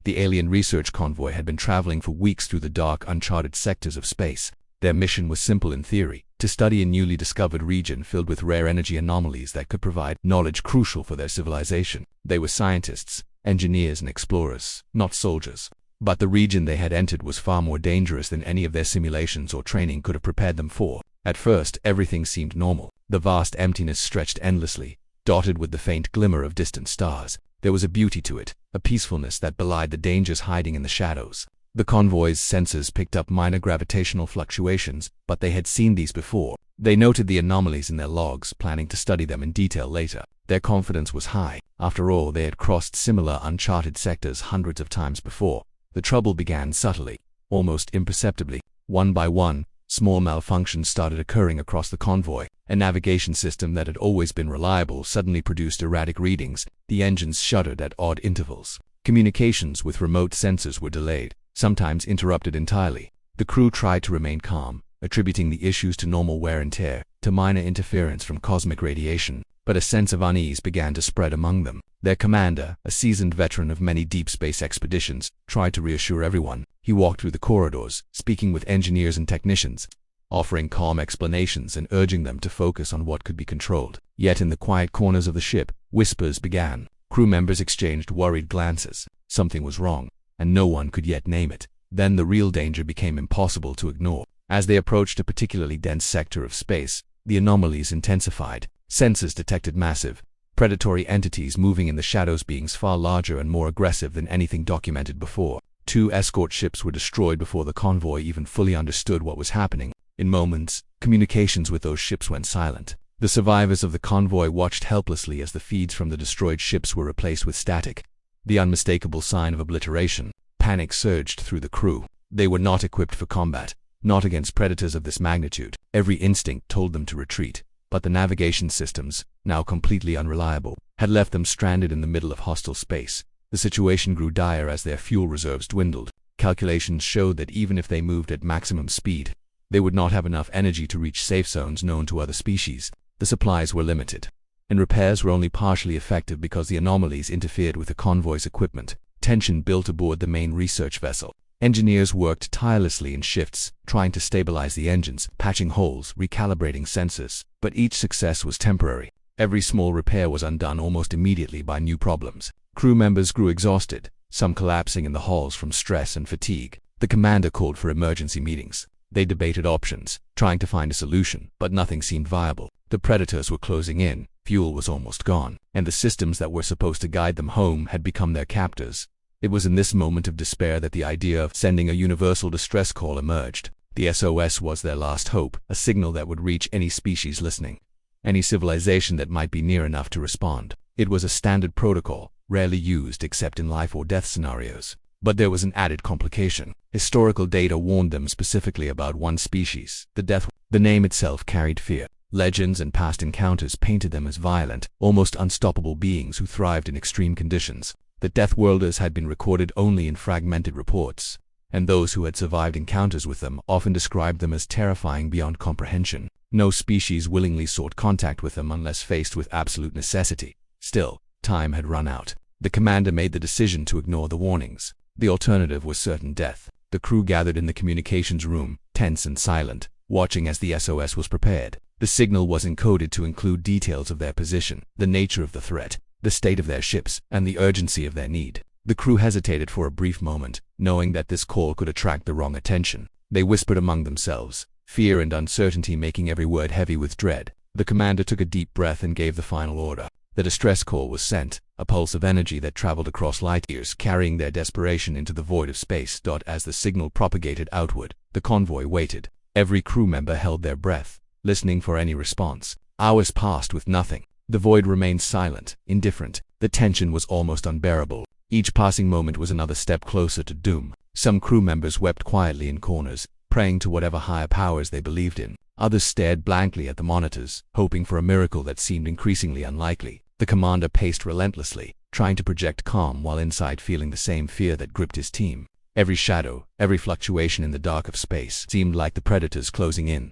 The alien research convoy had been traveling for weeks through the dark, uncharted sectors of space. Their mission was simple in theory: to study a newly discovered region filled with rare energy anomalies that could provide knowledge crucial for their civilization. They were scientists, engineers, and explorers, not soldiers. But the region they had entered was far more dangerous than any of their simulations or training could have prepared them for. At first, everything seemed normal. The vast emptiness stretched endlessly, dotted with the faint glimmer of distant stars. There was a beauty to it, a peacefulness that belied the dangers hiding in the shadows. The convoy's sensors picked up minor gravitational fluctuations, but they had seen these before. They noted the anomalies in their logs, planning to study them in detail later. Their confidence was high. After all, they had crossed similar uncharted sectors hundreds of times before. The trouble began subtly, almost imperceptibly. One by one, small malfunctions started occurring across the convoy. A navigation system that had always been reliable suddenly produced erratic readings. The engines shuddered at odd intervals. Communications with remote sensors were delayed, sometimes interrupted entirely. The crew tried to remain calm, attributing the issues to normal wear and tear, to minor interference from cosmic radiation, but a sense of unease began to spread among them. Their commander, a seasoned veteran of many deep space expeditions, tried to reassure everyone. He walked through the corridors, speaking with engineers and technicians, offering calm explanations and urging them to focus on what could be controlled. Yet in the quiet corners of the ship, whispers began. Crew members exchanged worried glances. Something was wrong, and no one could yet name it. Then the real danger became impossible to ignore. As they approached a particularly dense sector of space, the anomalies intensified. Sensors detected massive, predatory entities moving in the shadows, beings far larger and more aggressive than anything documented before. 2 escort ships were destroyed before the convoy even fully understood what was happening. In moments, communications with those ships went silent. The survivors of the convoy watched helplessly as the feeds from the destroyed ships were replaced with static, the unmistakable sign of obliteration. Panic surged through the crew. They were not equipped for combat, not against predators of this magnitude. Every instinct told them to retreat, but the navigation systems, now completely unreliable, had left them stranded in the middle of hostile space. The situation grew dire as their fuel reserves dwindled. Calculations showed that even if they moved at maximum speed, they would not have enough energy to reach safe zones known to other species. The supplies were limited, and repairs were only partially effective because the anomalies interfered with the convoy's equipment. Tension built aboard the main research vessel. Engineers worked tirelessly in shifts, trying to stabilize the engines, patching holes, recalibrating sensors. But each success was temporary. Every small repair was undone almost immediately by new problems. Crew members grew exhausted, some collapsing in the halls from stress and fatigue. The commander called for emergency meetings. They debated options, trying to find a solution, but nothing seemed viable. The predators were closing in, fuel was almost gone, and the systems that were supposed to guide them home had become their captors. It was in this moment of despair that the idea of sending a universal distress call emerged. The SOS was their last hope, a signal that would reach any species listening, any civilization that might be near enough to respond. It was a standard protocol, rarely used except in life or death scenarios. But there was an added complication. Historical data warned them specifically about one species, the Deathworlders. The name itself carried fear. Legends and past encounters painted them as violent, almost unstoppable beings who thrived in extreme conditions. The Deathworlders had been recorded only in fragmented reports, and those who had survived encounters with them often described them as terrifying beyond comprehension. No species willingly sought contact with them unless faced with absolute necessity. Still, time had run out. The commander made the decision to ignore the warnings. The alternative was certain death. The crew gathered in the communications room, tense and silent, watching as the SOS was prepared. The signal was encoded to include details of their position, the nature of the threat, the state of their ships, and the urgency of their need. The crew hesitated for a brief moment, knowing that this call could attract the wrong attention. They whispered among themselves, fear and uncertainty making every word heavy with dread. The commander took a deep breath and gave the final order. The distress call was sent, a pulse of energy that traveled across light years, carrying their desperation into the void of space. As the signal propagated outward, the convoy waited. Every crew member held their breath, listening for any response. Hours passed with nothing. The void remained silent, indifferent. The tension was almost unbearable. Each passing moment was another step closer to doom. Some crew members wept quietly in corners, praying to whatever higher powers they believed in. Others stared blankly at the monitors, hoping for a miracle that seemed increasingly unlikely. The commander paced relentlessly, trying to project calm while inside feeling the same fear that gripped his team. Every shadow, every fluctuation in the dark of space seemed like the predators closing in.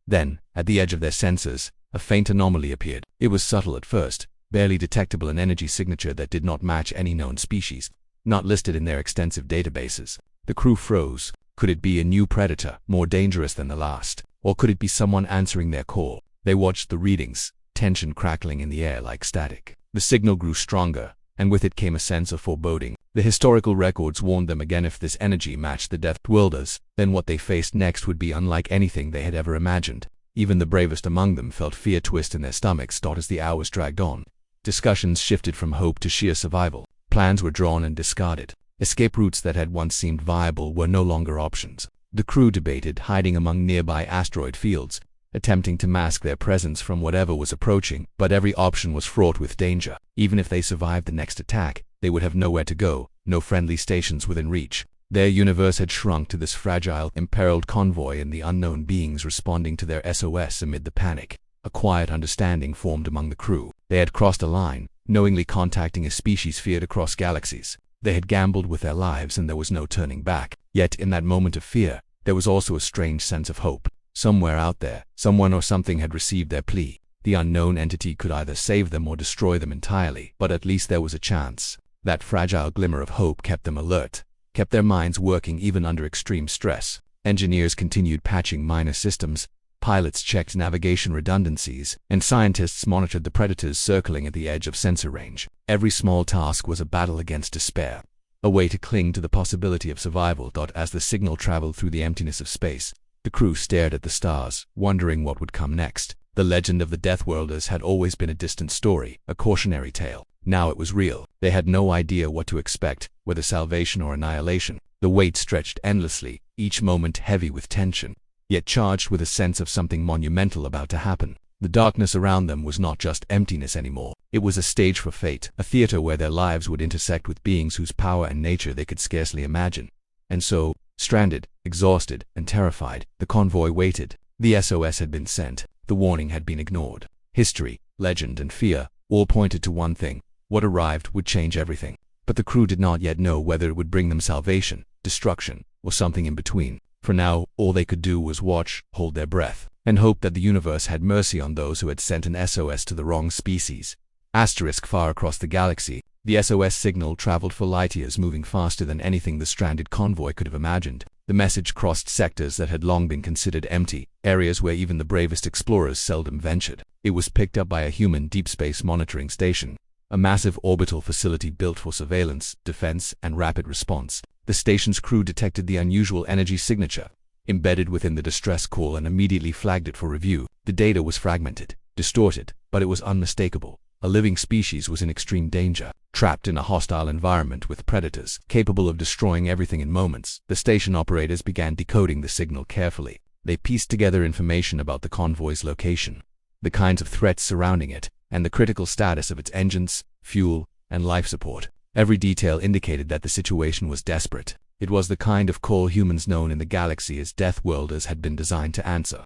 Then, at the edge of their sensors, a faint anomaly appeared. It was subtle at first, barely detectable, an energy signature that did not match any known species. not listed in their extensive databases. The crew froze. Could it be a new predator, more dangerous than the last? Or could it be someone answering their call? They watched the readings, tension crackling in the air like static. The signal grew stronger, and with it came a sense of foreboding. The historical records warned them again, if this energy matched the Deathworlders, then what they faced next would be unlike anything they had ever imagined. Even the bravest among them felt fear twist in their stomachs as the hours dragged on. Discussions shifted from hope to sheer survival. Plans were drawn and discarded. Escape routes that had once seemed viable were no longer options. The crew debated hiding among nearby asteroid fields, attempting to mask their presence from whatever was approaching, but every option was fraught with danger. Even if they survived the next attack, they would have nowhere to go, no friendly stations within reach. Their universe had shrunk to this fragile, imperiled convoy and the unknown beings responding to their SOS amid the panic. A quiet understanding formed among the crew. They had crossed a line, knowingly contacting a species feared across galaxies. They had gambled with their lives and there was no turning back. Yet in that moment of fear, there was also a strange sense of hope. Somewhere out there, someone or something had received their plea. The unknown entity could either save them or destroy them entirely, but at least there was a chance. That fragile glimmer of hope kept them alert, kept their minds working even under extreme stress. Engineers continued patching minor systems, pilots checked navigation redundancies, and scientists monitored the predators circling at the edge of sensor range. Every small task was a battle against despair, a way to cling to the possibility of survival. As the signal traveled through the emptiness of space, the crew stared at the stars, wondering what would come next. The legend of the Deathworlders had always been a distant story, a cautionary tale. Now it was real. They had no idea what to expect, whether salvation or annihilation. The wait stretched endlessly, each moment heavy with tension, yet charged with a sense of something monumental about to happen. The darkness around them was not just emptiness anymore. It was a stage for fate, a theater where their lives would intersect with beings whose power and nature they could scarcely imagine. And so, stranded, exhausted, and terrified, the convoy waited. The SOS had been sent. The warning had been ignored. History, legend, and fear all pointed to one thing. What arrived would change everything. But the crew did not yet know whether it would bring them salvation, destruction, or something in between. For now, all they could do was watch, hold their breath, and hope that the universe had mercy on those who had sent an SOS to the wrong species. Far across the galaxy, the SOS signal traveled for light years, moving faster than anything the stranded convoy could have imagined. The message crossed sectors that had long been considered empty, areas where even the bravest explorers seldom ventured. It was picked up by a human deep space monitoring station, a massive orbital facility built for surveillance, defense, and rapid response. The station's crew detected the unusual energy signature embedded within the distress call and immediately flagged it for review. The data was fragmented, distorted, but it was unmistakable. A living species was in extreme danger, trapped in a hostile environment with predators capable of destroying everything in moments. The station operators began decoding the signal carefully. They pieced together information about the convoy's location, the kinds of threats surrounding it, and the critical status of its engines, fuel, and life support. Every detail indicated that the situation was desperate. It was the kind of call humans known in the galaxy as Deathworlders had been designed to answer.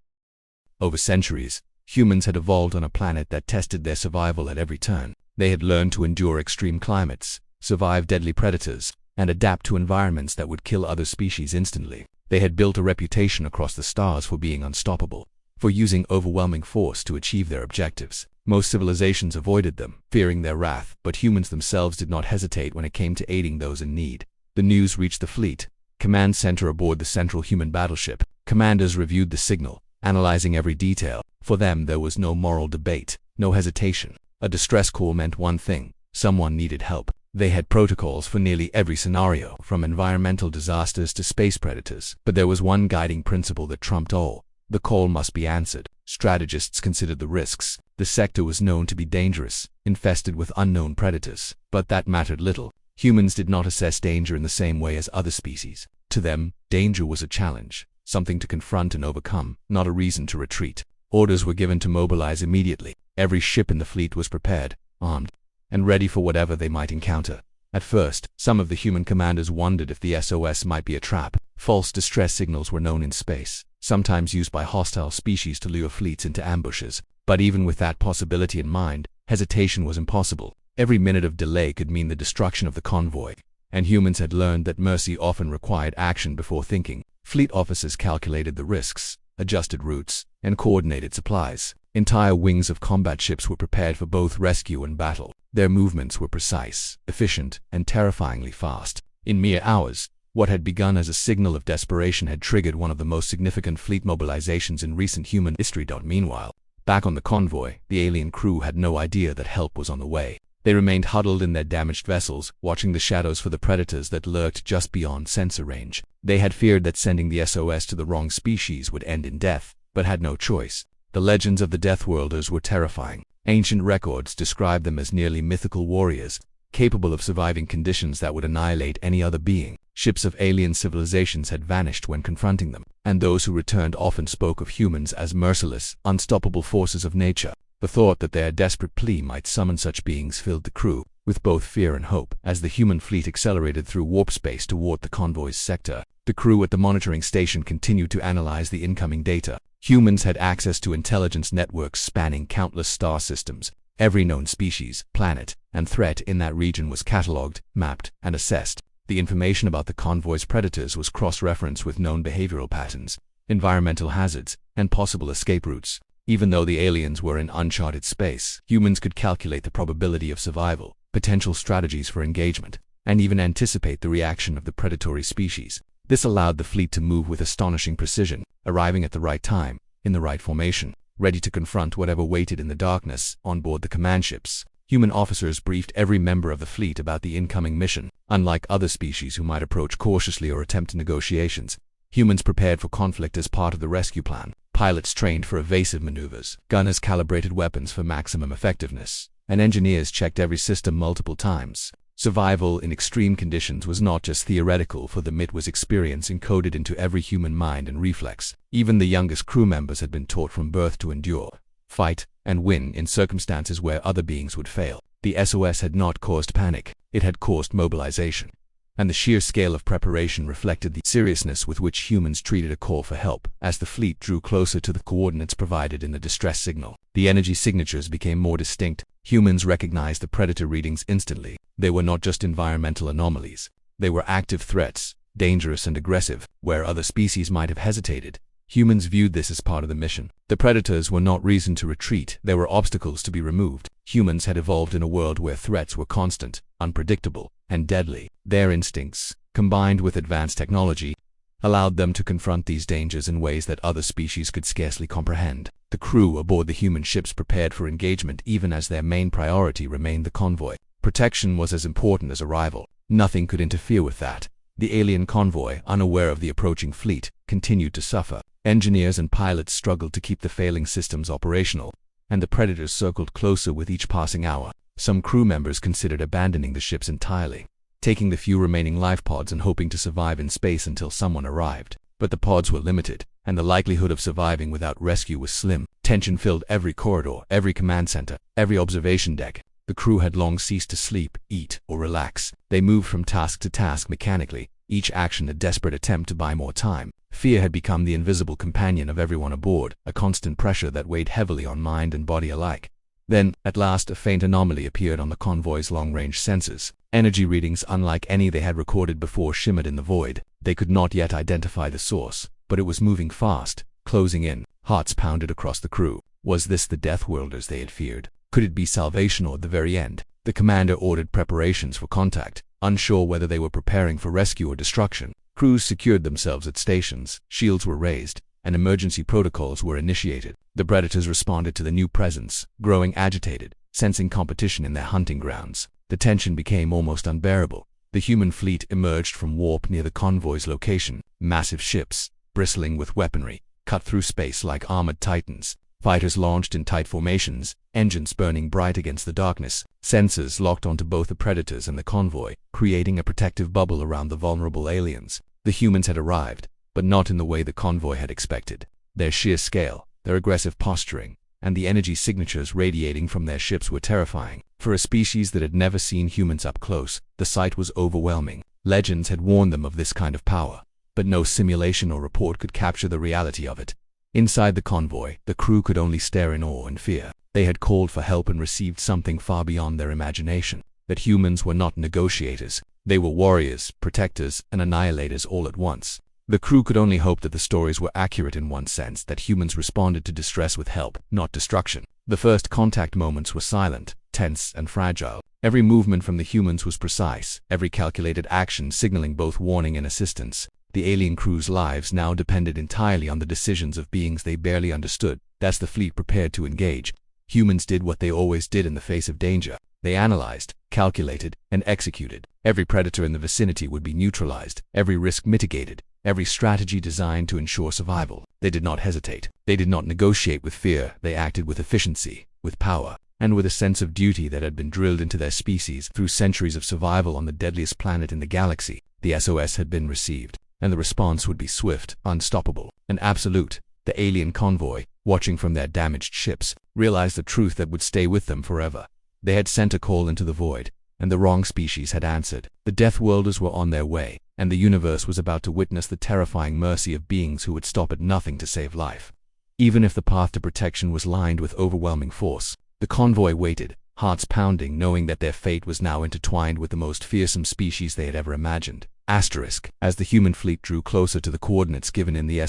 Over centuries, humans had evolved on a planet that tested their survival at every turn. They had learned to endure extreme climates, survive deadly predators, and adapt to environments that would kill other species instantly. They had built a reputation across the stars for being unstoppable, for using overwhelming force to achieve their objectives. Most civilizations avoided them, fearing their wrath, but humans themselves did not hesitate when it came to aiding those in need. The news reached the fleet, command center aboard the central human battleship. Commanders reviewed the signal, analyzing every detail. For them there was no moral debate, no hesitation. A distress call meant one thing: someone needed help. They had protocols for nearly every scenario, from environmental disasters to space predators. But there was one guiding principle that trumped all: the call must be answered. Strategists considered the risks. The sector was known to be dangerous, infested with unknown predators. But that mattered little. Humans did not assess danger in the same way as other species. To them, danger was a challenge, something to confront and overcome, not a reason to retreat. Orders were given to mobilize immediately. Every ship in the fleet was prepared, armed, and ready for whatever they might encounter. At first, some of the human commanders wondered if the SOS might be a trap. False distress signals were known in space, sometimes used by hostile species to lure fleets into ambushes. But even with that possibility in mind, hesitation was impossible. Every minute of delay could mean the destruction of the convoy, and humans had learned that mercy often required action before thinking. Fleet officers calculated the risks, adjusted routes, and coordinated supplies. Entire wings of combat ships were prepared for both rescue and battle. Their movements were precise, efficient, and terrifyingly fast. In mere hours, what had begun as a signal of desperation had triggered one of the most significant fleet mobilizations in recent human history. Meanwhile, back on the convoy, the alien crew had no idea that help was on the way. They remained huddled in their damaged vessels, watching the shadows for the predators that lurked just beyond sensor range. They had feared that sending the SOS to the wrong species would end in death, but had no choice. The legends of the Deathworlders were terrifying. Ancient records described them as nearly mythical warriors, capable of surviving conditions that would annihilate any other being. Ships of alien civilizations had vanished when confronting them, and those who returned often spoke of humans as merciless, unstoppable forces of nature. The thought that their desperate plea might summon such beings filled the crew with both fear and hope. As the human fleet accelerated through warp space toward the convoy's sector, the crew at the monitoring station continued to analyze the incoming data. Humans had access to intelligence networks spanning countless star systems. Every known species, planet, and threat in that region was catalogued, mapped, and assessed. The information about the convoy's predators was cross-referenced with known behavioral patterns, environmental hazards, and possible escape routes. Even though the aliens were in uncharted space, humans could calculate the probability of survival, potential strategies for engagement, and even anticipate the reaction of the predatory species. This allowed the fleet to move with astonishing precision, arriving at the right time, in the right formation, ready to confront whatever waited in the darkness. On board the command ships, human officers briefed every member of the fleet about the incoming mission. Unlike other species who might approach cautiously or attempt negotiations, humans prepared for conflict as part of the rescue plan. Pilots trained for evasive maneuvers, gunners calibrated weapons for maximum effectiveness, and engineers checked every system multiple times. Survival in extreme conditions was not just theoretical, for them it was experience encoded into every human mind and reflex. Even the youngest crew members had been taught from birth to endure, fight, and win in circumstances where other beings would fail. The SOS had not caused panic, it had caused mobilization. And the sheer scale of preparation reflected the seriousness with which humans treated a call for help. As the fleet drew closer to the coordinates provided in the distress signal, the energy signatures became more distinct. Humans recognized the predator readings instantly. They were not just environmental anomalies. They were active threats, dangerous and aggressive. Where other species might have hesitated, humans viewed this as part of the mission. The predators were not reason to retreat, they were obstacles to be removed. Humans had evolved in a world where threats were constant, unpredictable, and deadly. Their instincts, combined with advanced technology, allowed them to confront these dangers in ways that other species could scarcely comprehend. The crew aboard the human ships prepared for engagement even as their main priority remained the convoy. Protection was as important as arrival. Nothing could interfere with that. The alien convoy, unaware of the approaching fleet, continued to suffer. Engineers and pilots struggled to keep the failing systems operational, and the predators circled closer with each passing hour. Some crew members considered abandoning the ships entirely, taking the few remaining life pods and hoping to survive in space until someone arrived. But the pods were limited, and the likelihood of surviving without rescue was slim. Tension filled every corridor, every command center, every observation deck. The crew had long ceased to sleep, eat, or relax. They moved from task to task mechanically, each action a desperate attempt to buy more time. Fear had become the invisible companion of everyone aboard, a constant pressure that weighed heavily on mind and body alike. Then, at last, a faint anomaly appeared on the convoy's long-range sensors. Energy readings unlike any they had recorded before shimmered in the void. They could not yet identify the source, but it was moving fast, closing in. Hearts pounded across the crew. Was this the Deathworlders they had feared? Could it be salvation or the very end? The commander ordered preparations for contact, unsure whether they were preparing for rescue or destruction. Crews secured themselves at stations, shields were raised, and emergency protocols were initiated. The predators responded to the new presence, growing agitated, sensing competition in their hunting grounds. The tension became almost unbearable. The human fleet emerged from warp near the convoy's location. Massive ships, bristling with weaponry, cut through space like armored titans. Fighters launched in tight formations, engines burning bright against the darkness. Sensors locked onto both the predators and the convoy, creating a protective bubble around the vulnerable aliens. The humans had arrived, but not in the way the convoy had expected. Their sheer scale, their aggressive posturing, and the energy signatures radiating from their ships were terrifying. For a species that had never seen humans up close, the sight was overwhelming. Legends had warned them of this kind of power, but no simulation or report could capture the reality of it. Inside the convoy, the crew could only stare in awe and fear. They had called for help and received something far beyond their imagination. That humans were not negotiators. They were warriors, protectors, and annihilators all at once. The crew could only hope that the stories were accurate in one sense, that humans responded to distress with help, not destruction. The first contact moments were silent, tense, and fragile. Every movement from the humans was precise, every calculated action signaling both warning and assistance. The alien crew's lives now depended entirely on the decisions of beings they barely understood. As the fleet prepared to engage, humans did what they always did in the face of danger. They analyzed, calculated, and executed. Every predator in the vicinity would be neutralized, every risk mitigated, every strategy designed to ensure survival. They did not hesitate. They did not negotiate with fear. They acted with efficiency, with power, and with a sense of duty that had been drilled into their species through centuries of survival on the deadliest planet in the galaxy. The SOS had been received, and the response would be swift, unstoppable, and absolute. The alien convoy, watching from their damaged ships, realized the truth that would stay with them forever. They had sent a call into the void, and the wrong species had answered. The Deathworlders were on their way, and the universe was about to witness the terrifying mercy of beings who would stop at nothing to save life. Even if the path to protection was lined with overwhelming force, the convoy waited, hearts pounding, knowing that their fate was now intertwined with the most fearsome species they had ever imagined. As the human fleet drew closer to the coordinates given in the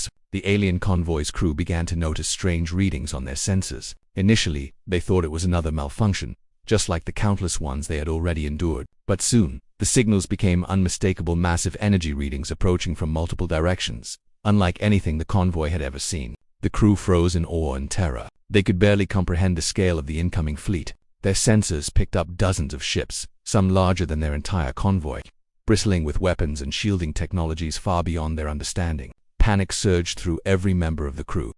alien convoy's crew began to notice strange readings on their sensors. Initially, they thought it was another malfunction, just like the countless ones they had already endured. But soon, the signals became unmistakable, massive energy readings approaching from multiple directions, unlike anything the convoy had ever seen. The crew froze in awe and terror. They could barely comprehend the scale of the incoming fleet. Their sensors picked up dozens of ships, some larger than their entire convoy, bristling with weapons and shielding technologies far beyond their understanding. Panic surged through every member of the crew.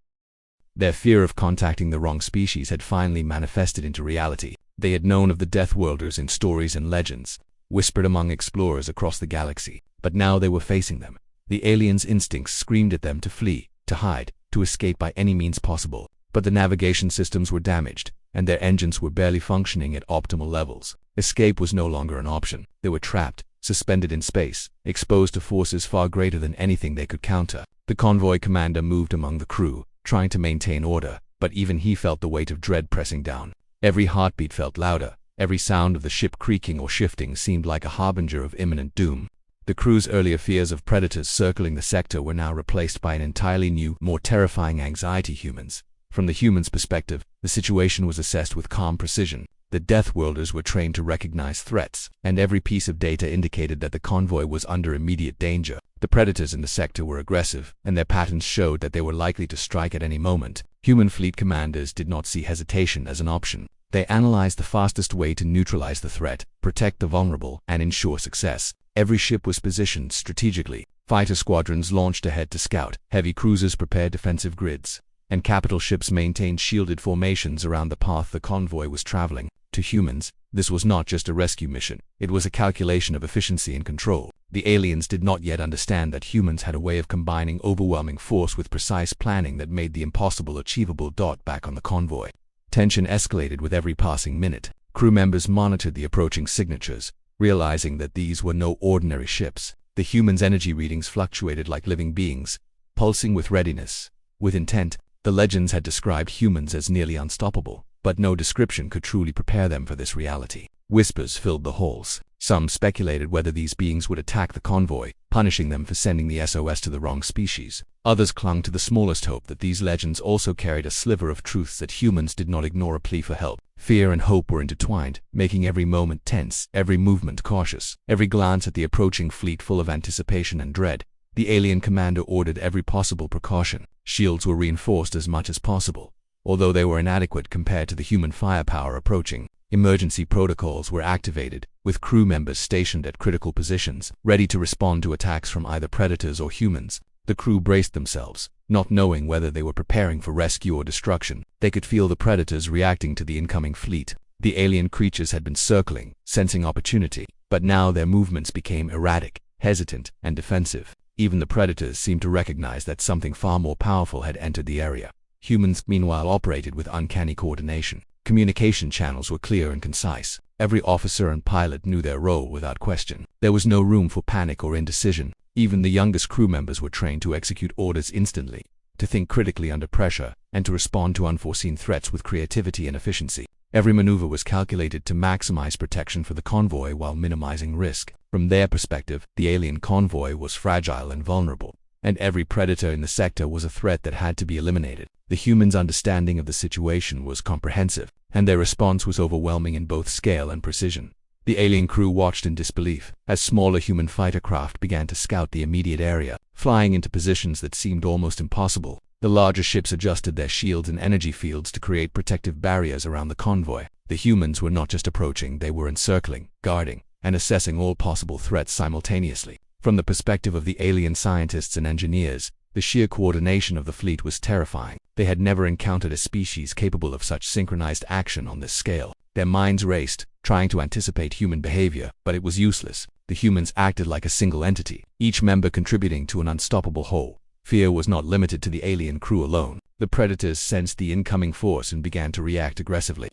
Their fear of contacting the wrong species had finally manifested into reality. They had known of the Deathworlders in stories and legends, whispered among explorers across the galaxy, but now they were facing them. The aliens' instincts screamed at them to flee, to hide, to escape by any means possible. But the navigation systems were damaged, and their engines were barely functioning at optimal levels. Escape was no longer an option. They were trapped, suspended in space, exposed to forces far greater than anything they could counter. The convoy commander moved among the crew, trying to maintain order, but even he felt the weight of dread pressing down. Every heartbeat felt louder. Every sound of the ship creaking or shifting seemed like a harbinger of imminent doom. The crew's earlier fears of predators circling the sector were now replaced by an entirely new, more terrifying anxiety. From the humans' perspective, the situation was assessed with calm precision. The Deathworlders were trained to recognize threats, and every piece of data indicated that the convoy was under immediate danger. The predators in the sector were aggressive, and their patterns showed that they were likely to strike at any moment. Human fleet commanders did not see hesitation as an option. They analyzed the fastest way to neutralize the threat, protect the vulnerable, and ensure success. Every ship was positioned strategically. Fighter squadrons launched ahead to scout, heavy cruisers prepared defensive grids, and capital ships maintained shielded formations around the path the convoy was traveling. To humans, this was not just a rescue mission. It was a calculation of efficiency and control. The aliens did not yet understand that humans had a way of combining overwhelming force with precise planning that made the impossible achievable. Back on the convoy, tension escalated with every passing minute. Crew members monitored the approaching signatures, realizing that these were no ordinary ships. The humans' energy readings fluctuated like living beings, pulsing with readiness, with intent. The legends had described humans as nearly unstoppable, but no description could truly prepare them for this reality. Whispers filled the halls. Some speculated whether these beings would attack the convoy, punishing them for sending the SOS to the wrong species. Others clung to the smallest hope that these legends also carried a sliver of truths that humans did not ignore. A plea for help. Fear and hope were intertwined, making every moment tense, every movement cautious, every glance at the approaching fleet full of anticipation and dread. The alien commander ordered every possible precaution. Shields were reinforced as much as possible, although they were inadequate compared to the human firepower approaching. Emergency protocols were activated, with crew members stationed at critical positions, ready to respond to attacks from either predators or humans. The crew braced themselves, not knowing whether they were preparing for rescue or destruction. They could feel the predators reacting to the incoming fleet. The alien creatures had been circling, sensing opportunity, but now their movements became erratic, hesitant, and defensive. Even the predators seemed to recognize that something far more powerful had entered the area. Humans, meanwhile, operated with uncanny coordination. Communication channels were clear and concise. Every officer and pilot knew their role without question. There was no room for panic or indecision. Even the youngest crew members were trained to execute orders instantly, to think critically under pressure, and to respond to unforeseen threats with creativity and efficiency. Every maneuver was calculated to maximize protection for the convoy while minimizing risk. From their perspective, the alien convoy was fragile and vulnerable. and every predator in the sector was a threat that had to be eliminated. The humans' understanding of the situation was comprehensive, and their response was overwhelming in both scale and precision. The alien crew watched in disbelief as smaller human fighter craft began to scout the immediate area, flying into positions that seemed almost impossible. The larger ships adjusted their shields and energy fields to create protective barriers around the convoy. The humans were not just approaching, they were encircling, guarding, and assessing all possible threats simultaneously. From the perspective of the alien scientists and engineers, the sheer coordination of the fleet was terrifying. They had never encountered a species capable of such synchronized action on this scale. Their minds raced, trying to anticipate human behavior, but it was useless. The humans acted like a single entity, each member contributing to an unstoppable whole. Fear was not limited to the alien crew alone. The predators sensed the incoming force and began to react aggressively.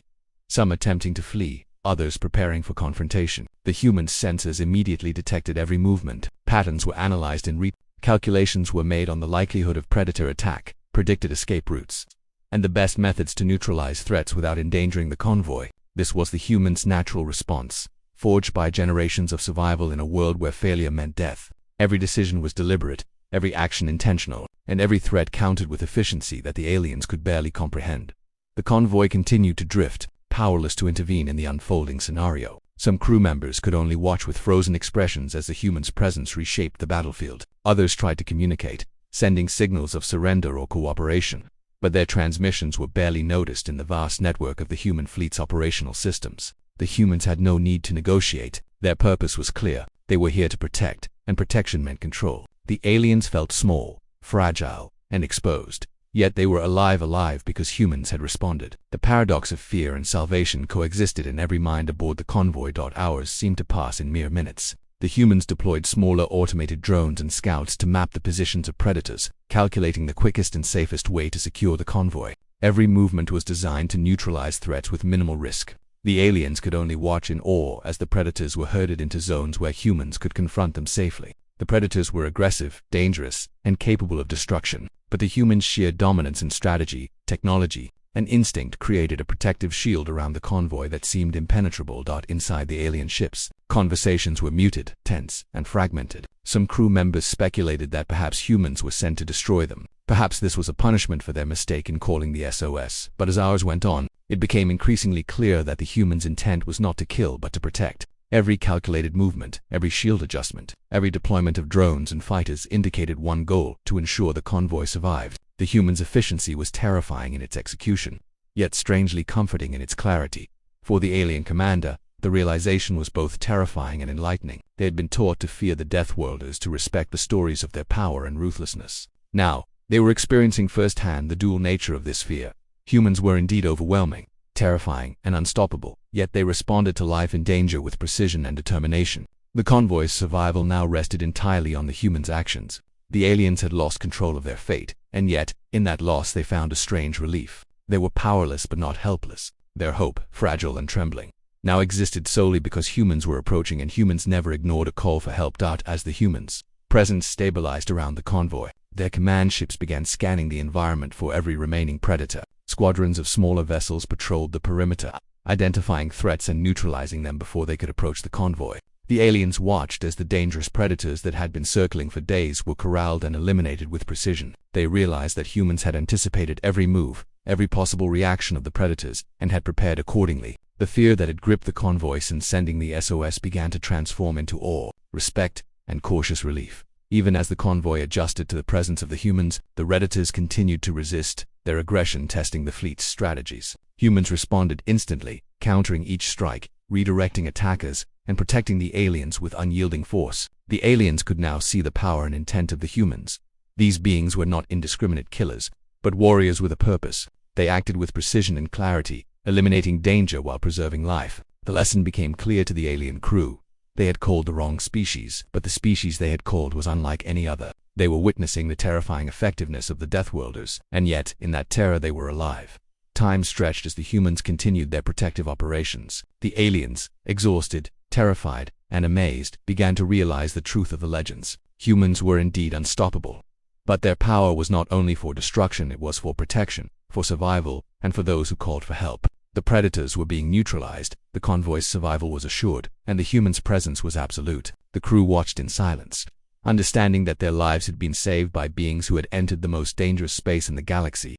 Some attempting to flee, others preparing for confrontation. The humans' sensors immediately detected every movement. Patterns were analyzed and calculations were made on the likelihood of predator attack, predicted escape routes, and the best methods to neutralize threats without endangering the convoy. This was the humans' natural response, forged by generations of survival in a world where failure meant death. Every decision was deliberate, every action intentional, and every threat countered with efficiency that the aliens could barely comprehend. The convoy continued to drift, powerless to intervene in the unfolding scenario. Some crew members could only watch with frozen expressions as the humans' presence reshaped the battlefield. Others tried to communicate, sending signals of surrender or cooperation, but their transmissions were barely noticed in the vast network of the human fleet's operational systems. The humans had no need to negotiate. Their purpose was clear. They were here to protect, and protection meant control. The aliens felt small, fragile, and exposed. Yet they were alive because humans had responded. The paradox of fear and salvation coexisted in every mind aboard the convoy. Hours seemed to pass in mere minutes. The humans deployed smaller automated drones and scouts to map the positions of predators, calculating the quickest and safest way to secure the convoy. Every movement was designed to neutralize threats with minimal risk. The aliens could only watch in awe as the predators were herded into zones where humans could confront them safely. The predators were aggressive, dangerous, and capable of destruction, but the humans' sheer dominance in strategy, technology, and instinct created a protective shield around the convoy that seemed impenetrable. Inside the alien ships, conversations were muted, tense, and fragmented. Some crew members speculated that perhaps humans were sent to destroy them. Perhaps this was a punishment for their mistake in calling the SOS. But as hours went on, it became increasingly clear that the humans' intent was not to kill but to protect. Every calculated movement, every shield adjustment, every deployment of drones and fighters indicated one goal: to ensure the convoy survived. The humans' efficiency was terrifying in its execution, yet strangely comforting in its clarity. For the alien commander, the realization was both terrifying and enlightening. They had been taught to fear the Deathworlders, to respect the stories of their power and ruthlessness. Now, they were experiencing firsthand the dual nature of this fear. Humans were indeed overwhelming, terrifying, and unstoppable, yet they responded to life in danger with precision and determination. The convoy's survival now rested entirely on the humans' actions. The aliens had lost control of their fate, and yet, in that loss they found a strange relief. They were powerless but not helpless. Their hope, fragile and trembling, now existed solely because humans were approaching, and humans never ignored a call for help. As the humans' presence stabilized around the convoy, their command ships began scanning the environment for every remaining predator. Squadrons of smaller vessels patrolled the perimeter, identifying threats and neutralizing them before they could approach the convoy. The aliens watched as the dangerous predators that had been circling for days were corralled and eliminated with precision. They realized that humans had anticipated every move, every possible reaction of the predators, and had prepared accordingly. The fear that had gripped the convoy since sending the SOS began to transform into awe, respect, and cautious relief. Even as the convoy adjusted to the presence of the humans, the predators continued to resist, their aggression testing the fleet's strategies. Humans responded instantly, countering each strike, redirecting attackers, and protecting the aliens with unyielding force. The aliens could now see the power and intent of the humans. These beings were not indiscriminate killers, but warriors with a purpose. They acted with precision and clarity, eliminating danger while preserving life. The lesson became clear to the alien crew. They had called the wrong species, but the species they had called was unlike any other. They were witnessing the terrifying effectiveness of the Deathworlders, and yet, in that terror they were alive. Time stretched as the humans continued their protective operations. The aliens, exhausted, terrified, and amazed, began to realize the truth of the legends. Humans were indeed unstoppable. But their power was not only for destruction, it was for protection, for survival, and for those who called for help. The predators were being neutralized, the convoy's survival was assured, and the humans' presence was absolute. The crew watched in silence, understanding that their lives had been saved by beings who had entered the most dangerous space in the galaxy,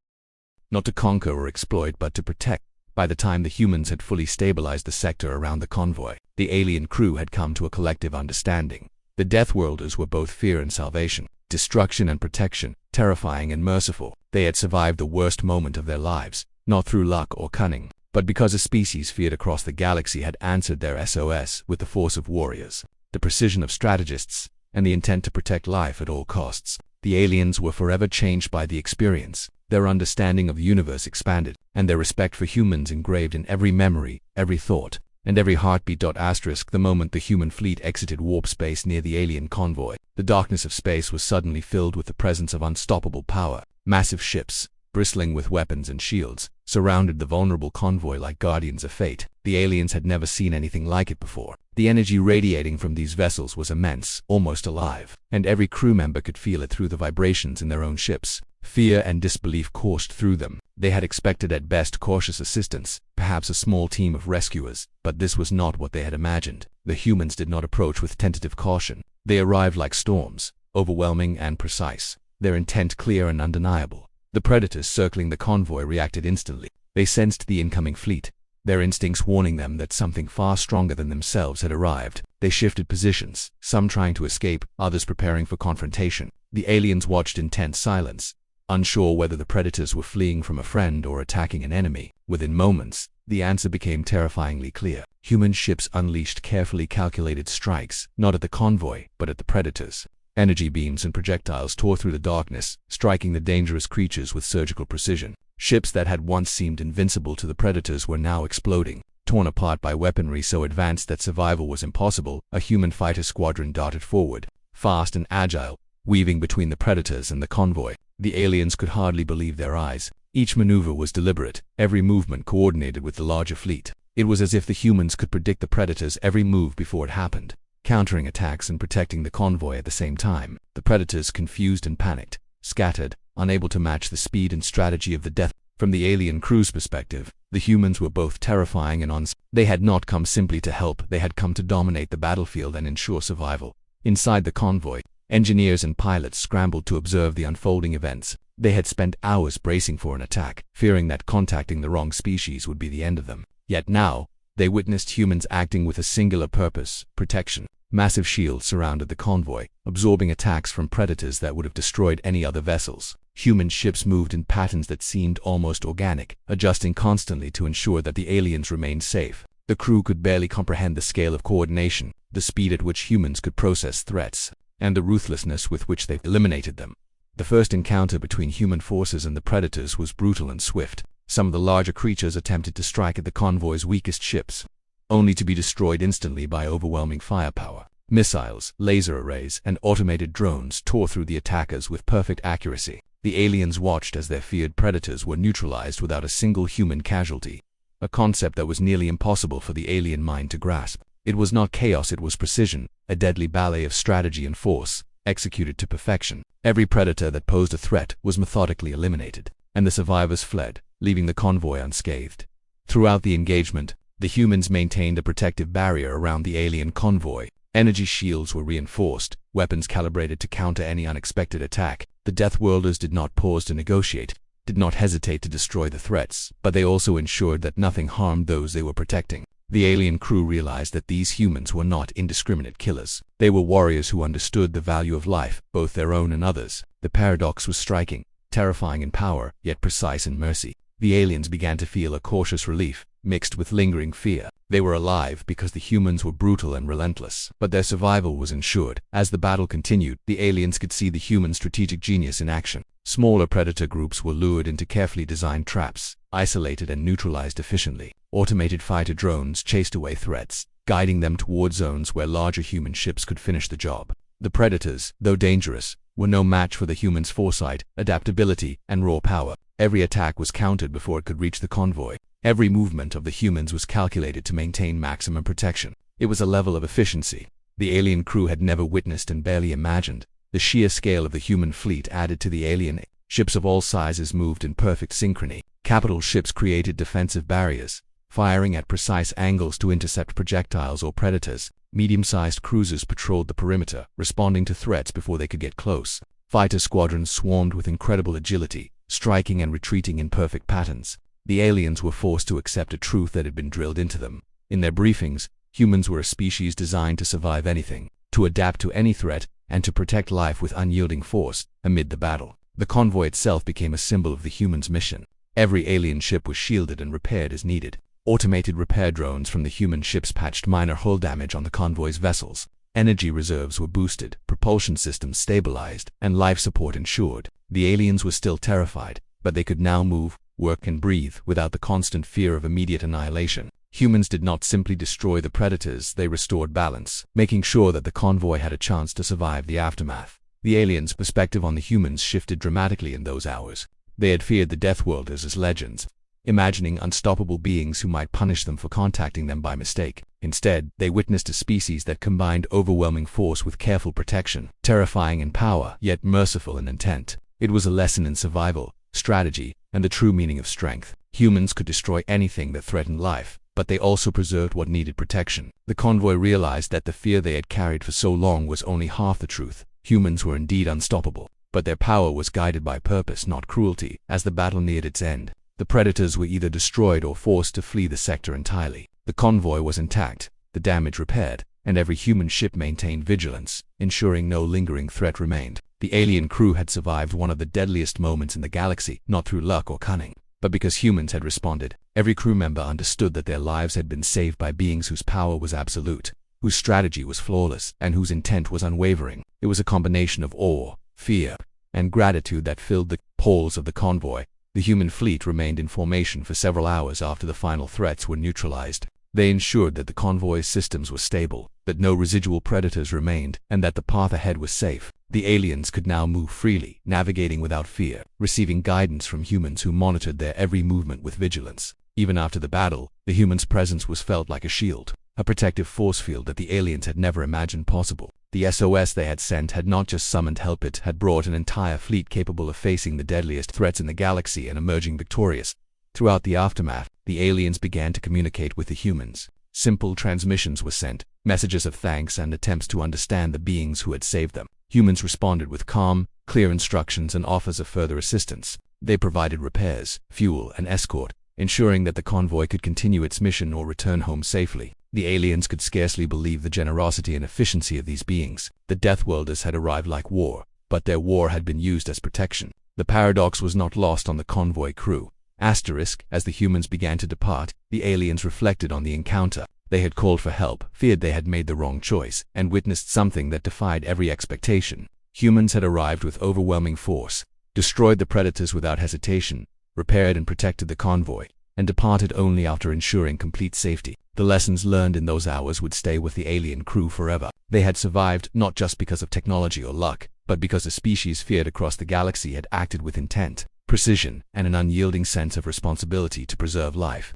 not to conquer or exploit but to protect. By the time the humans had fully stabilized the sector around the convoy, the alien crew had come to a collective understanding. The Deathworlders were both fear and salvation, destruction and protection, terrifying and merciful. They had survived the worst moment of their lives, not through luck or cunning, but because a species feared across the galaxy had answered their SOS with the force of warriors, the precision of strategists, and the intent to protect life at all costs. The aliens were forever changed by the experience. Their understanding of the universe expanded, and their respect for humans engraved in every memory, every thought, and every heartbeat. The moment the human fleet exited warp space near the alien convoy, the darkness of space was suddenly filled with the presence of unstoppable power. Massive ships, bristling with weapons and shields, surrounded the vulnerable convoy like guardians of fate. The aliens had never seen anything like it before. The energy radiating from these vessels was immense, almost alive, and every crew member could feel it through the vibrations in their own ships. Fear and disbelief coursed through them. They had expected at best cautious assistance, perhaps a small team of rescuers, but this was not what they had imagined. The humans did not approach with tentative caution. They arrived like storms, overwhelming and precise, their intent clear and undeniable. The predators circling the convoy reacted instantly. They sensed the incoming fleet, their instincts warning them that something far stronger than themselves had arrived. They shifted positions, some trying to escape, others preparing for confrontation. The aliens watched in tense silence, unsure whether the predators were fleeing from a friend or attacking an enemy. Within moments, the answer became terrifyingly clear. Human ships unleashed carefully calculated strikes, not at the convoy, but at the predators. Energy beams and projectiles tore through the darkness, striking the dangerous creatures with surgical precision. Ships that had once seemed invincible to the predators were now exploding, torn apart by weaponry so advanced that survival was impossible. A human fighter squadron darted forward, fast and agile, weaving between the predators and the convoy. The aliens could hardly believe their eyes. Each maneuver was deliberate, every movement coordinated with the larger fleet. It was as if the humans could predict the predators' every move before it happened, countering attacks and protecting the convoy at the same time. The predators, confused and panicked, scattered, unable to match the speed and strategy of the Death. From the alien crew's perspective, the humans were both terrifying and unsettling. They had not come simply to help, they had come to dominate the battlefield and ensure survival. Inside the convoy, engineers and pilots scrambled to observe the unfolding events. They had spent hours bracing for an attack, fearing that contacting the wrong species would be the end of them. Yet now, they witnessed humans acting with a singular purpose: protection. Massive shields surrounded the convoy, absorbing attacks from predators that would have destroyed any other vessels. Human ships moved in patterns that seemed almost organic, adjusting constantly to ensure that the aliens remained safe. The crew could barely comprehend the scale of coordination, the speed at which humans could process threats, and the ruthlessness with which they eliminated them. The first encounter between human forces and the predators was brutal and swift. Some of the larger creatures attempted to strike at the convoy's weakest ships, only to be destroyed instantly by overwhelming firepower. Missiles, laser arrays, and automated drones tore through the attackers with perfect accuracy. The aliens watched as their feared predators were neutralized without a single human casualty, a concept that was nearly impossible for the alien mind to grasp. It was not chaos, it was precision, a deadly ballet of strategy and force, executed to perfection. Every predator that posed a threat was methodically eliminated, and the survivors fled, leaving the convoy unscathed. Throughout the engagement, the humans maintained a protective barrier around the alien convoy. Energy shields were reinforced, weapons calibrated to counter any unexpected attack. The Deathworlders did not pause to negotiate, did not hesitate to destroy the threats, but they also ensured that nothing harmed those they were protecting. The alien crew realized that these humans were not indiscriminate killers. They were warriors who understood the value of life, both their own and others. The paradox was striking, terrifying in power, yet precise in mercy. The aliens began to feel a cautious relief, mixed with lingering fear. They were alive because the humans were brutal and relentless, but their survival was ensured. As the battle continued, the aliens could see the human strategic genius in action. Smaller predator groups were lured into carefully designed traps, isolated and neutralized efficiently. Automated fighter drones chased away threats, guiding them toward zones where larger human ships could finish the job. The predators, though dangerous, were no match for the humans' foresight, adaptability, and raw power. Every attack was countered before it could reach the convoy. Every movement of the humans was calculated to maintain maximum protection. It was a level of efficiency the alien crew had never witnessed and barely imagined. The sheer scale of the human fleet added to the alien. Ships of all sizes moved in perfect synchrony. Capital ships created defensive barriers, firing at precise angles to intercept projectiles or predators. Medium-sized cruisers patrolled the perimeter, responding to threats before they could get close. Fighter squadrons swarmed with incredible agility, striking and retreating in perfect patterns. The aliens were forced to accept a truth that had been drilled into them. In their briefings, humans were a species designed to survive anything, to adapt to any threat, and to protect life with unyielding force amid the battle. The convoy itself became a symbol of the humans' mission. Every alien ship was shielded and repaired as needed. Automated repair drones from the human ships patched minor hull damage on the convoy's vessels. Energy reserves were boosted, propulsion systems stabilized, and life support ensured. The aliens were still terrified, but they could now move, work, and breathe without the constant fear of immediate annihilation. Humans did not simply destroy the predators, they restored balance, making sure that the convoy had a chance to survive the aftermath. The aliens' perspective on the humans shifted dramatically in those hours. They had feared the Deathworlders as legends, imagining unstoppable beings who might punish them for contacting them by mistake. Instead, they witnessed a species that combined overwhelming force with careful protection, terrifying in power, yet merciful in intent. It was a lesson in survival, strategy, and the true meaning of strength. Humans could destroy anything that threatened life, but they also preserved what needed protection. The convoy realized that the fear they had carried for so long was only half the truth. Humans were indeed unstoppable, but their power was guided by purpose, not cruelty. As the battle neared its end, the predators were either destroyed or forced to flee the sector entirely. The convoy was intact, the damage repaired, and every human ship maintained vigilance, ensuring no lingering threat remained. The alien crew had survived one of the deadliest moments in the galaxy, not through luck or cunning, but because humans had responded. Every crew member understood that their lives had been saved by beings whose power was absolute, whose strategy was flawless, and whose intent was unwavering. It was a combination of awe, fear, and gratitude that filled the halls of the convoy. The human fleet remained in formation for several hours after the final threats were neutralized. They ensured that the convoy's systems were stable, that no residual predators remained, and that the path ahead was safe. The aliens could now move freely, navigating without fear, receiving guidance from humans who monitored their every movement with vigilance. Even after the battle, the humans' presence was felt like a shield, a protective force field that the aliens had never imagined possible. The SOS they had sent had not just summoned help, it had brought an entire fleet capable of facing the deadliest threats in the galaxy and emerging victorious. Throughout the aftermath, the aliens began to communicate with the humans. Simple transmissions were sent, messages of thanks and attempts to understand the beings who had saved them. Humans responded with calm, clear instructions and offers of further assistance. They provided repairs, fuel, and escort, ensuring that the convoy could continue its mission or return home safely. The aliens could scarcely believe the generosity and efficiency of these beings. The Deathworlders had arrived like war, but their war had been used as protection. The paradox was not lost on the convoy crew. As the humans began to depart, the aliens reflected on the encounter. They had called for help, feared they had made the wrong choice, and witnessed something that defied every expectation. Humans had arrived with overwhelming force, destroyed the predators without hesitation, repaired and protected the convoy, and departed only after ensuring complete safety. The lessons learned in those hours would stay with the alien crew forever. They had survived not just because of technology or luck, but because a species feared across the galaxy had acted with intent, precision, and an unyielding sense of responsibility to preserve life.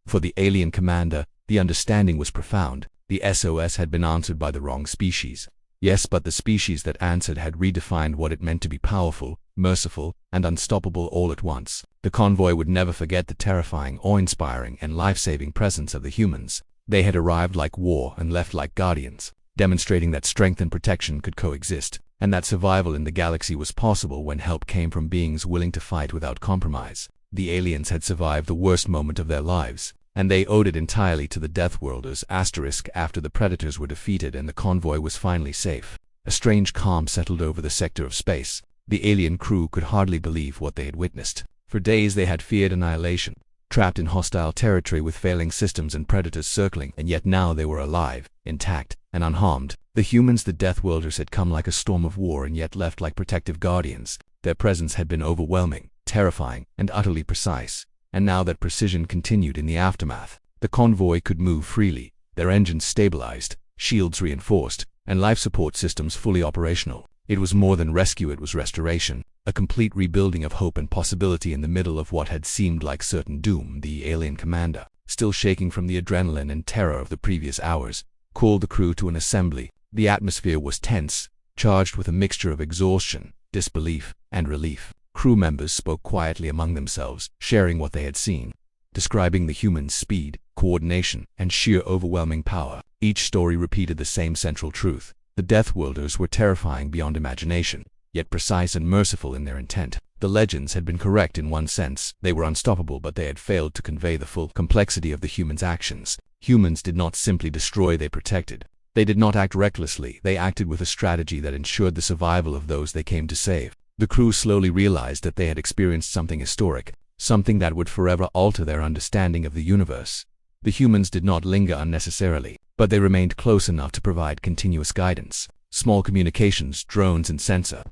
For the alien commander, the understanding was profound. The SOS had been answered by the wrong species. Yes, but the species that answered had redefined what it meant to be powerful, merciful, and unstoppable all at once. The convoy would never forget the terrifying, awe-inspiring, and life-saving presence of the humans. They had arrived like war and left like guardians, demonstrating that strength and protection could coexist, and that survival in the galaxy was possible when help came from beings willing to fight without compromise. The aliens had survived the worst moment of their lives, and they owed it entirely to the Deathworlders. After the predators were defeated and the convoy was finally safe, a strange calm settled over the sector of space. The alien crew could hardly believe what they had witnessed. For days they had feared annihilation, trapped in hostile territory with failing systems and predators circling, and yet now they were alive, intact, and unharmed. The humans, the Deathworlders, had come like a storm of war and yet left like protective guardians. Their presence had been overwhelming, terrifying, and utterly precise. And now that precision continued in the aftermath, the convoy could move freely, their engines stabilized, shields reinforced, and life support systems fully operational. It was more than rescue, it was restoration, a complete rebuilding of hope and possibility in the middle of what had seemed like certain doom. The alien commander, still shaking from the adrenaline and terror of the previous hours, called the crew to an assembly. The atmosphere was tense, charged with a mixture of exhaustion, disbelief, and relief. Crew members spoke quietly among themselves, sharing what they had seen, describing the humans' speed, coordination, and sheer overwhelming power. Each story repeated the same central truth. The Deathworlders were terrifying beyond imagination, yet precise and merciful in their intent. The legends had been correct in one sense. They were unstoppable, but they had failed to convey the full complexity of the humans' actions. Humans did not simply destroy, they protected. They did not act recklessly, they acted with a strategy that ensured the survival of those they came to save. The crew slowly realized that they had experienced something historic, something that would forever alter their understanding of the universe. The humans did not linger unnecessarily, but they remained close enough to provide continuous guidance. Small communications, drones, and sensor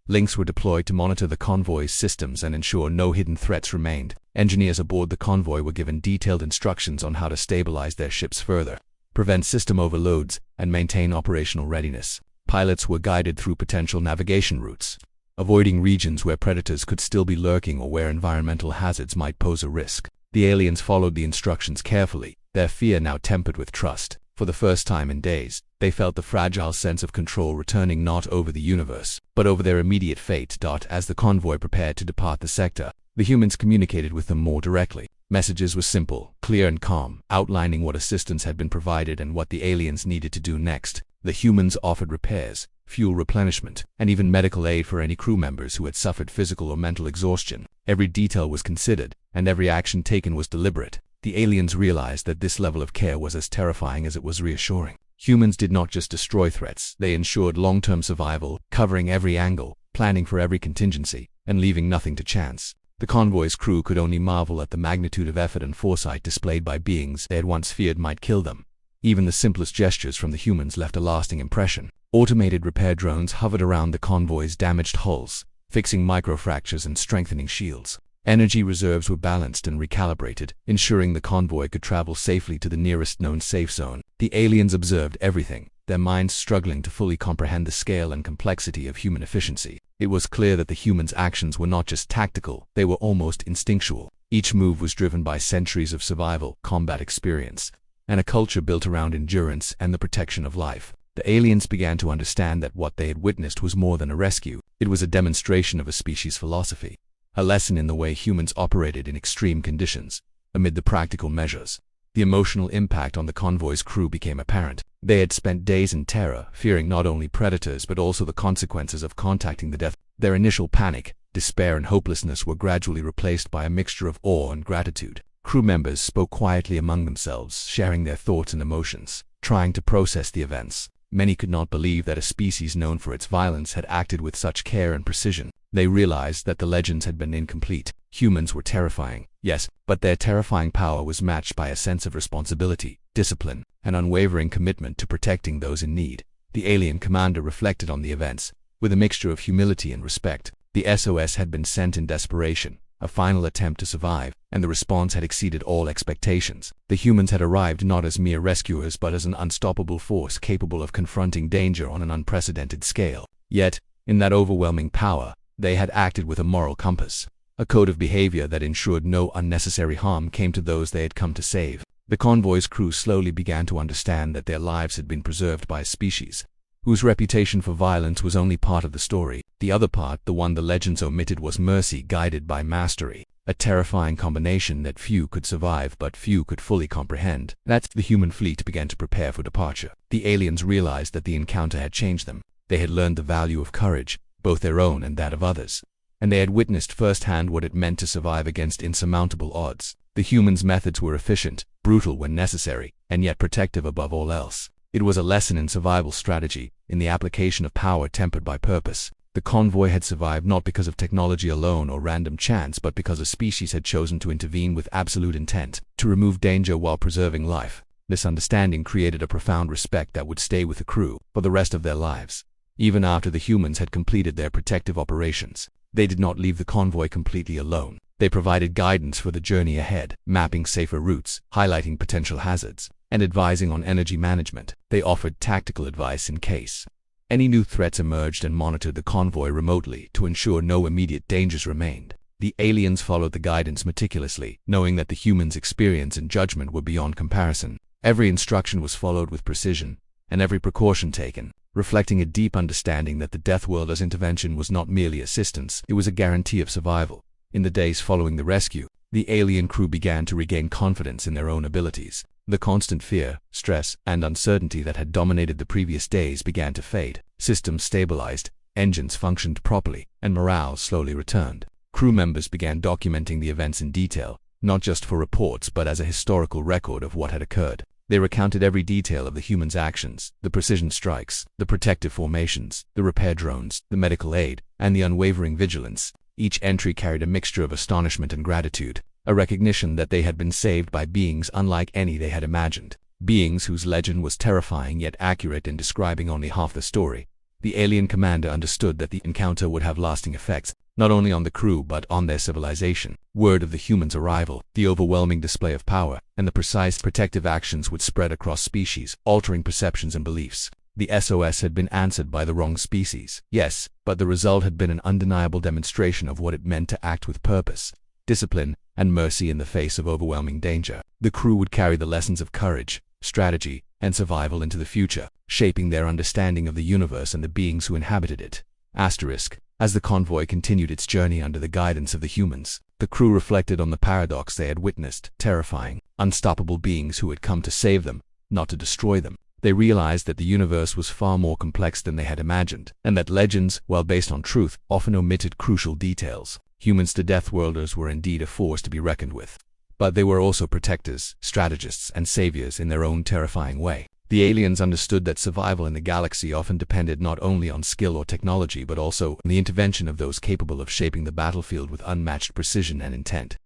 links were deployed to monitor the convoy's systems and ensure no hidden threats remained. Engineers aboard the convoy were given detailed instructions on how to stabilize their ships further, prevent system overloads, and maintain operational readiness. Pilots were guided through potential navigation routes, avoiding regions where predators could still be lurking or where environmental hazards might pose a risk. The aliens followed the instructions carefully, their fear now tempered with trust. For the first time in days, they felt the fragile sense of control returning not over the universe, but over their immediate fate. As the convoy prepared to depart the sector, the humans communicated with them more directly. Messages were simple, clear, and calm, outlining what assistance had been provided and what the aliens needed to do next. The humans offered repairs, fuel replenishment, and even medical aid for any crew members who had suffered physical or mental exhaustion. Every detail was considered, and every action taken was deliberate. The aliens realized that this level of care was as terrifying as it was reassuring. Humans did not just destroy threats, they ensured long-term survival, covering every angle, planning for every contingency, and leaving nothing to chance. The convoy's crew could only marvel at the magnitude of effort and foresight displayed by beings they had once feared might kill them. Even the simplest gestures from the humans left a lasting impression. Automated repair drones hovered around the convoy's damaged hulls, fixing microfractures and strengthening shields. Energy reserves were balanced and recalibrated, ensuring the convoy could travel safely to the nearest known safe zone. The aliens observed everything, their minds struggling to fully comprehend the scale and complexity of human efficiency. It was clear that the humans' actions were not just tactical, they were almost instinctual. Each move was driven by centuries of survival, combat experience, and a culture built around endurance and the protection of life. The aliens began to understand that what they had witnessed was more than a rescue. It was a demonstration of a species' philosophy, a lesson in the way humans operated in extreme conditions. Amid the practical measures, the emotional impact on the convoy's crew became apparent. They had spent days in terror, fearing not only predators but also the consequences of contacting the Death. Their initial panic, despair, and hopelessness were gradually replaced by a mixture of awe and gratitude. Crew members spoke quietly among themselves, sharing their thoughts and emotions, trying to process the events. Many could not believe that a species known for its violence had acted with such care and precision. They realized that the legends had been incomplete. Humans were terrifying, yes, but their terrifying power was matched by a sense of responsibility, discipline, and unwavering commitment to protecting those in need. The alien commander reflected on the events, with a mixture of humility and respect. The SOS had been sent in desperation, a final attempt to survive, and the response had exceeded all expectations. The humans had arrived not as mere rescuers but as an unstoppable force capable of confronting danger on an unprecedented scale. Yet, in that overwhelming power, they had acted with a moral compass, a code of behavior that ensured no unnecessary harm came to those they had come to save. The convoy's crew slowly began to understand that their lives had been preserved by a species whose reputation for violence was only part of the story. The other part, the one the legends omitted, was mercy guided by mastery, a terrifying combination that few could survive but few could fully comprehend. The human fleet began to prepare for departure. The aliens realized that the encounter had changed them. They had learned the value of courage, both their own and that of others, and they had witnessed firsthand what it meant to survive against insurmountable odds. The humans' methods were efficient, brutal when necessary, and yet protective above all else. It was a lesson in survival strategy, in the application of power tempered by purpose. The convoy had survived not because of technology alone or random chance, but because a species had chosen to intervene with absolute intent, to remove danger while preserving life. This understanding created a profound respect that would stay with the crew for the rest of their lives. Even after the humans had completed their protective operations, they did not leave the convoy completely alone. They provided guidance for the journey ahead, mapping safer routes, highlighting potential hazards, and advising on energy management. They offered tactical advice in case any new threats emerged and monitored the convoy remotely to ensure no immediate dangers remained. The aliens followed the guidance meticulously, knowing that the humans' experience and judgment were beyond comparison. Every instruction was followed with precision, and every precaution taken, reflecting a deep understanding that the Deathworlders' intervention was not merely assistance, it was a guarantee of survival. In the days following the rescue, the alien crew began to regain confidence in their own abilities. The constant fear, stress, and uncertainty that had dominated the previous days began to fade. Systems stabilized, engines functioned properly, and morale slowly returned. Crew members began documenting the events in detail, not just for reports but as a historical record of what had occurred. They recounted every detail of the humans' actions, the precision strikes, the protective formations, the repair drones, the medical aid, and the unwavering vigilance. Each entry carried a mixture of astonishment and gratitude, a recognition that they had been saved by beings unlike any they had imagined. Beings whose legend was terrifying yet accurate in describing only half the story. The alien commander understood that the encounter would have lasting effects, not only on the crew but on their civilization. Word of the humans' arrival, the overwhelming display of power, and the precise protective actions would spread across species, altering perceptions and beliefs. The SOS had been answered by the wrong species, yes, but the result had been an undeniable demonstration of what it meant to act with purpose, discipline, and mercy in the face of overwhelming danger. The crew would carry the lessons of courage, strategy, and survival into the future, shaping their understanding of the universe and the beings who inhabited it. As the convoy continued its journey under the guidance of the humans, the crew reflected on the paradox they had witnessed: terrifying, unstoppable beings who had come to save them, not to destroy them. They realized that the universe was far more complex than they had imagined, and that legends, while based on truth, often omitted crucial details. Humans, the Deathworlders, were indeed a force to be reckoned with. But they were also protectors, strategists, and saviors in their own terrifying way. The aliens understood that survival in the galaxy often depended not only on skill or technology but also on the intervention of those capable of shaping the battlefield with unmatched precision and intent.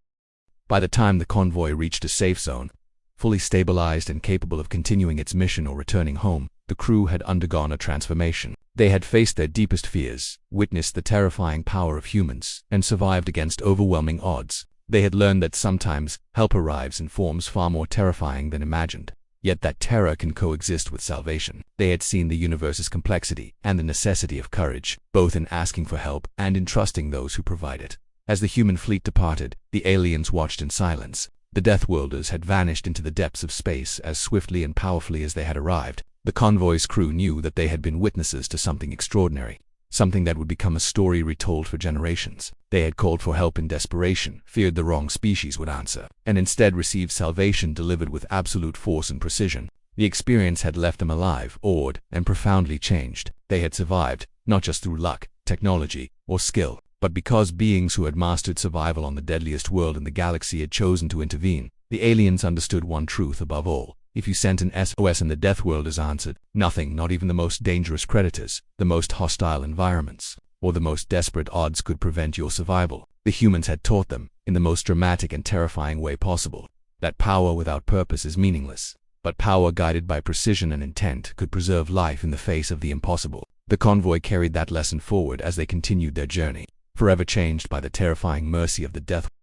By the time the convoy reached a safe zone, fully stabilized and capable of continuing its mission or returning home, the crew had undergone a transformation. They had faced their deepest fears, witnessed the terrifying power of humans, and survived against overwhelming odds. They had learned that sometimes help arrives in forms far more terrifying than imagined, yet that terror can coexist with salvation. They had seen the universe's complexity and the necessity of courage, both in asking for help and in trusting those who provide it. As the human fleet departed, the aliens watched in silence. The Deathworlders had vanished into the depths of space as swiftly and powerfully as they had arrived. The convoy's crew knew that they had been witnesses to something extraordinary, something that would become a story retold for generations. They had called for help in desperation, feared the wrong species would answer, and instead received salvation delivered with absolute force and precision. The experience had left them alive, awed, and profoundly changed. They had survived, not just through luck, technology, or skill, but because beings who had mastered survival on the deadliest world in the galaxy had chosen to intervene. The aliens understood one truth above all: if you sent an SOS and the Deathworlders answered, nothing, not even the most dangerous predators, the most hostile environments, or the most desperate odds could prevent your survival. The humans had taught them, in the most dramatic and terrifying way possible, that power without purpose is meaningless, but power guided by precision and intent could preserve life in the face of the impossible. The convoy carried that lesson forward as they continued their journey, forever changed by the terrifying mercy of the Death.